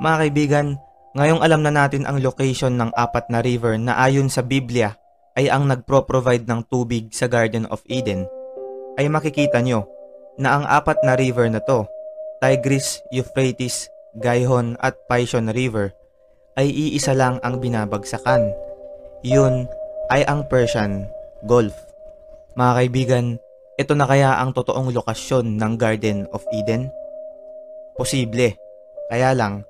Mga kaibigan, ngayong alam na natin ang location ng apat na river na ayon sa Biblia ay ang nagpro-provide ng tubig sa Garden of Eden, ay makikita nyo na ang apat na river na to, Tigris, Euphrates, Gihon at Pishon River, ay iisa lang ang binabagsakan. Yun ay ang Persian Gulf. Mga kaibigan, ito na kaya ang totoong lokasyon ng Garden of Eden? Posible. Kaya lang,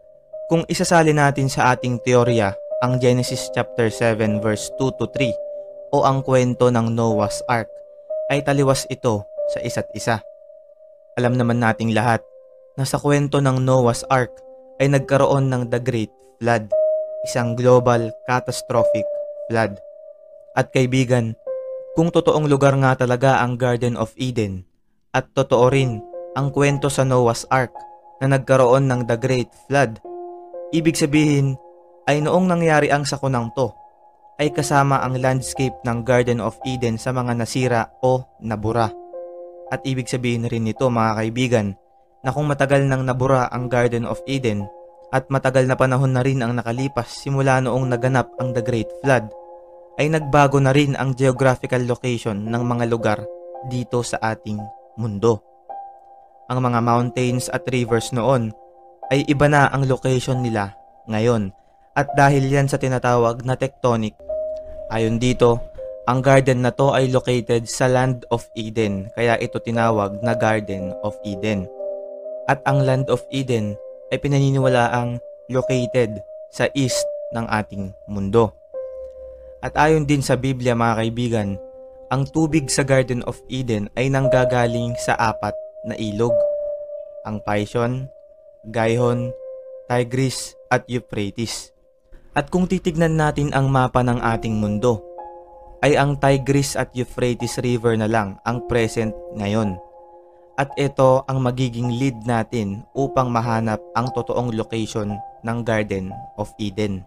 kung isasali natin sa ating teorya ang Genesis chapter 7 verse 2 to 3 o ang kwento ng Noah's Ark, ay taliwas ito sa isa't isa. Alam naman nating lahat na sa kwento ng Noah's Ark ay nagkaroon ng The Great Flood, isang global catastrophic flood. At kaibigan, kung totoong lugar nga talaga ang Garden of Eden at totoo rin ang kwento sa Noah's Ark na nagkaroon ng The Great Flood, ibig sabihin ay noong nangyari ang sakunang to, ay kasama ang landscape ng Garden of Eden sa mga nasira o nabura. At ibig sabihin rin nito mga kaibigan, na kung matagal nang nabura ang Garden of Eden at matagal na panahon na rin ang nakalipas simula noong naganap ang The Great Flood, ay nagbago na rin ang geographical location ng mga lugar dito sa ating mundo. Ang mga mountains at rivers noon ay iba na ang location nila ngayon, at dahil yan sa tinatawag na tectonic. Ayon dito, ang garden na to ay located sa Land of Eden, kaya ito tinawag na Garden of Eden. At ang Land of Eden ay pinaniniwalaang located sa east ng ating mundo. At ayon din sa Biblia mga kaibigan, ang tubig sa Garden of Eden ay nanggagaling sa apat na ilog, ang Pishon, Gihon, Tigris at Euphrates. At kung titignan natin ang mapa ng ating mundo, ay ang Tigris at Euphrates River na lang ang present ngayon. At ito ang magiging lead natin upang mahanap ang totoong location ng Garden of Eden.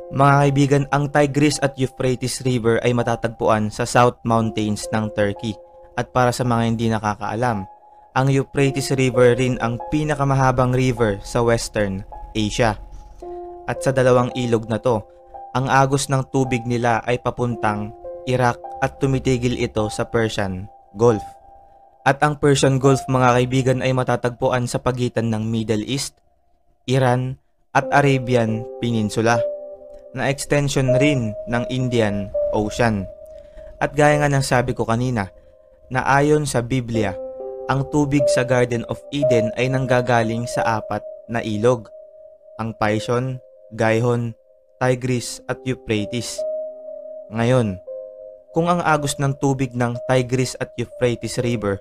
Mga kaibigan, ang Tigris at Euphrates River ay matatagpuan sa South Mountains ng Turkey. At para sa mga hindi nakakaalam, ang Euphrates River rin ang pinakamahabang river sa Western Asia. At sa dalawang ilog na to, ang agos ng tubig nila ay papuntang Iraq at tumitigil ito sa Persian Gulf. At ang Persian Gulf mga kaibigan ay matatagpuan sa pagitan ng Middle East, Iran at Arabian Peninsula, na extension rin ng Indian Ocean. At gaya nga ng sabi ko kanina, na ayon sa Biblia, ang tubig sa Garden of Eden ay nanggagaling sa apat na ilog, ang Pishon, Gihon, Tigris at Euphrates. Ngayon, kung ang agos ng tubig ng Tigris at Euphrates River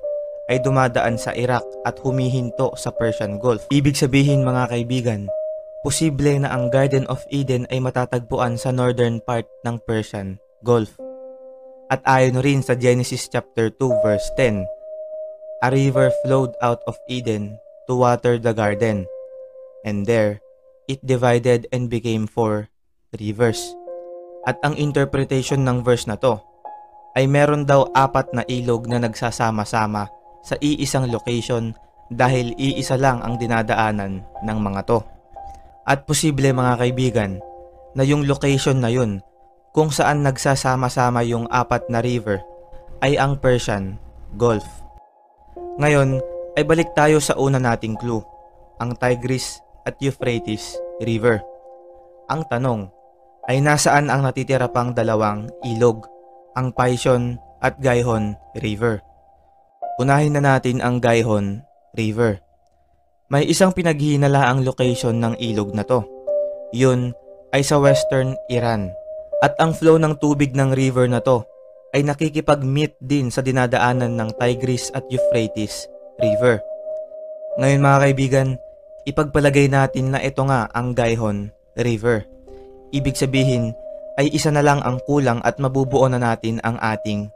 ay dumadaan sa Iraq at humihinto sa Persian Gulf, ibig sabihin mga kaibigan, posible na ang Garden of Eden ay matatagpuan sa northern part ng Persian Gulf. At ayon rin sa Genesis chapter 2 verse 10, a river flowed out of Eden to water the garden, and there it divided and became 4 rivers. At ang interpretation ng verse na to ay meron daw apat na ilog na nagsasama-sama sa iisang location dahil iisa lang ang dinadaanan ng mga to. At posible mga kaibigan na yung location na yun kung saan nagsasama-sama yung apat na river ay ang Persian Gulf. Ngayon ay balik tayo sa una nating clue, ang Tigris at Euphrates River. Ang tanong ay nasaan ang natitira pang dalawang ilog, ang Pishon at Gihon River? Unahin na natin ang Gihon River. May isang pinaghihinalaang location ng ilog na to. Yun ay sa western Iran. At ang flow ng tubig ng river na to ay nakikipag-meet din sa dinadaanan ng Tigris at Euphrates River. Ngayon mga kaibigan, ipagpalagay natin na ito nga ang Gihon River. Ibig sabihin ay isa na lang ang kulang at mabubuo na natin ang ating